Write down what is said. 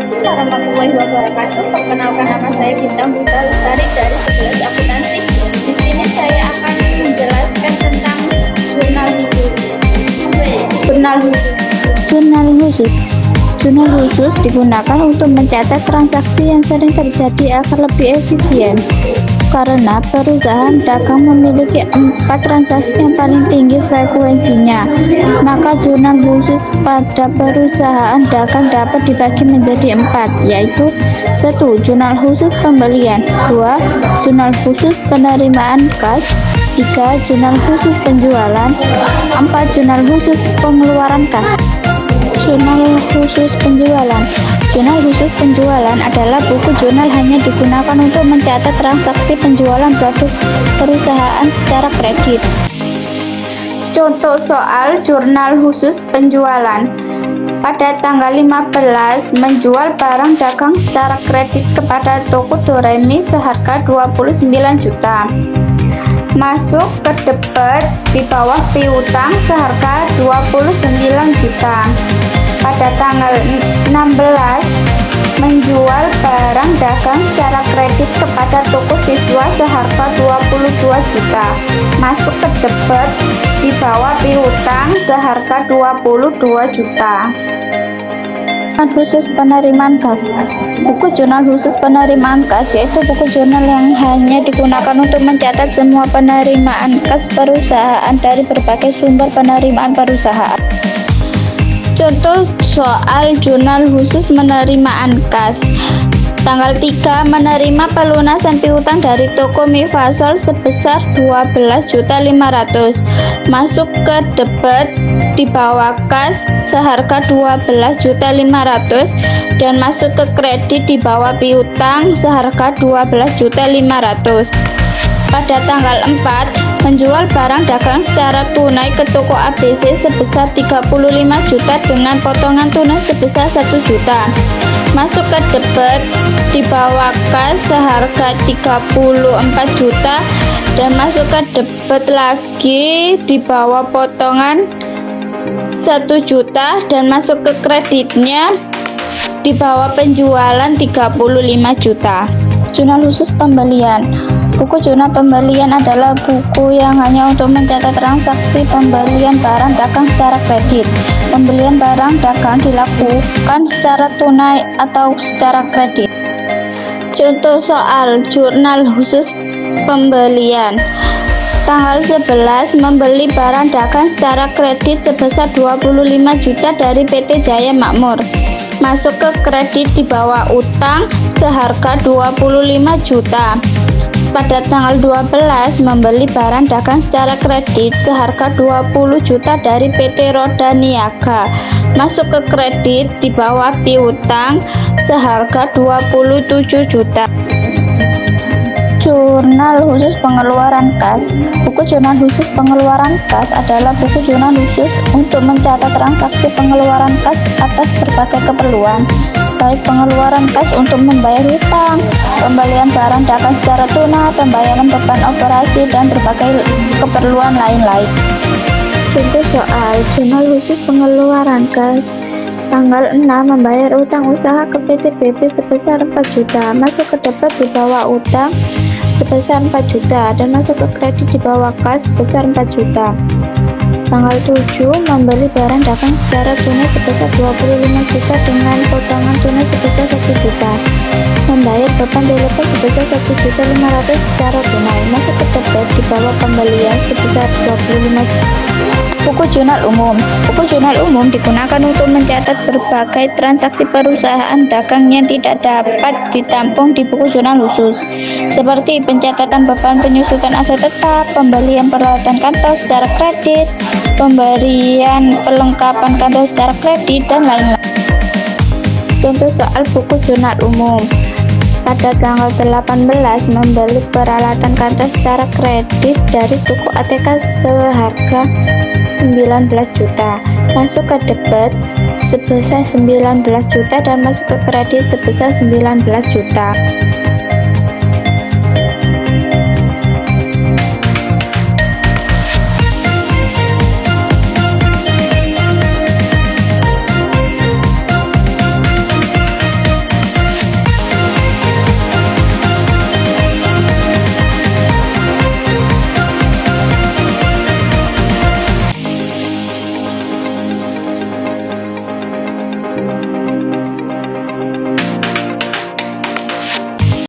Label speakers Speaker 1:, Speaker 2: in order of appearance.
Speaker 1: Assalamualaikum warahmatullahi wabarakatuh. Perkenalkan, nama saya Bintang Buta Lestari dari 11 Akuntansi. Di sini saya akan menjelaskan tentang jurnal khusus. Jurnal khusus.
Speaker 2: Jurnal khusus. Jurnal khusus digunakan untuk mencatat transaksi yang sering terjadi agar lebih efisien. Karena perusahaan dagang memiliki 4 transaksi yang paling tinggi frekuensinya, maka jurnal khusus pada perusahaan dagang dapat dibagi menjadi 4, yaitu 1. Jurnal khusus pembelian, 2. Jurnal khusus penerimaan kas, 3. Jurnal khusus penjualan, 4. Jurnal khusus pengeluaran kas. Jurnal khusus penjualan. Jurnal khusus penjualan adalah buku jurnal hanya digunakan untuk mencatat transaksi penjualan produk perusahaan secara kredit. Contoh soal jurnal khusus penjualan. Pada tanggal 15 menjual barang dagang secara kredit kepada toko Doremi seharga 29 juta. Masuk ke debit di bawah piutang seharga 29 juta. Pada tanggal 16 menjual barang dagang secara kredit kepada toko siswa seharga 22 juta. Masuk ke debit di bawah piutang seharga 22 juta. Jurnal khusus penerimaan kas. Buku jurnal khusus penerimaan kas yaitu buku jurnal yang hanya digunakan untuk mencatat semua penerimaan kas perusahaan dari berbagai sumber penerimaan perusahaan. Contoh soal jurnal khusus penerimaan kas. Tanggal 3 menerima pelunasan piutang dari toko Mifasol sebesar 12.500.000. Masuk ke debit di bawah kas seharga 12.500.000 dan masuk ke kredit di bawah piutang seharga 12.500.000. Pada tanggal 4 menjual barang dagang secara tunai ke toko ABC sebesar 35 juta dengan potongan tunai sebesar 1 juta. Masuk ke debit di bawah kas seharga 34 juta dan masuk ke debit lagi di bawah potongan 1 juta dan masuk ke kreditnya di bawah penjualan 35 juta. Jurnal khusus pembelian. Buku jurnal pembelian adalah buku yang hanya untuk mencatat transaksi pembelian barang dagang secara kredit. Pembelian barang dagang dilakukan secara tunai atau secara kredit. Contoh soal jurnal khusus pembelian. Tanggal 11 membeli barang dagang secara kredit sebesar 25 juta dari PT Jaya Makmur. Masuk ke kredit di bawah utang seharga 25 juta. Pada tanggal 12 membeli barang dagang secara kredit seharga 20 juta dari PT Roda Niaga. Masuk ke kredit di bawah piutang seharga 27 juta. Jurnal khusus pengeluaran kas. Buku jurnal khusus pengeluaran kas adalah buku jurnal khusus untuk mencatat transaksi pengeluaran kas atas berbagai keperluan, baik pengeluaran kas untuk membayar hutang, pembelian barang dagang secara tunai, pembayaran beban operasi, dan berbagai keperluan lain-lain. Contoh soal jurnal khusus pengeluaran kas. Tanggal 6 membayar utang usaha ke PT BB sebesar 4 juta. Masuk ke debit di bawah utang sebesar 4 juta dan masuk ke kredit di bawah kas sebesar 4 juta. Tanggal 7 membeli barang dagang secara tunai sebesar 25 juta dengan potongan tunai sebesar 1 juta. Membayar beban telepon sebesar 1.500.000 secara tunai. Masuk ke debit di bawah pembelian sebesar 25 juta. Buku jurnal umum. Buku jurnal umum digunakan untuk mencatat berbagai transaksi perusahaan dagang yang tidak dapat ditampung di buku jurnal khusus, seperti pencatatan beban penyusutan aset tetap, pembelian peralatan kantor secara kredit, pemberian perlengkapan kantor secara kredit, dan lain-lain. Contoh soal buku jurnal umum. Pada tanggal 18 membeli peralatan kantor secara kredit dari toko ATK seharga 19 juta. Masuk ke debit sebesar 19 juta dan masuk ke kredit sebesar 19 juta.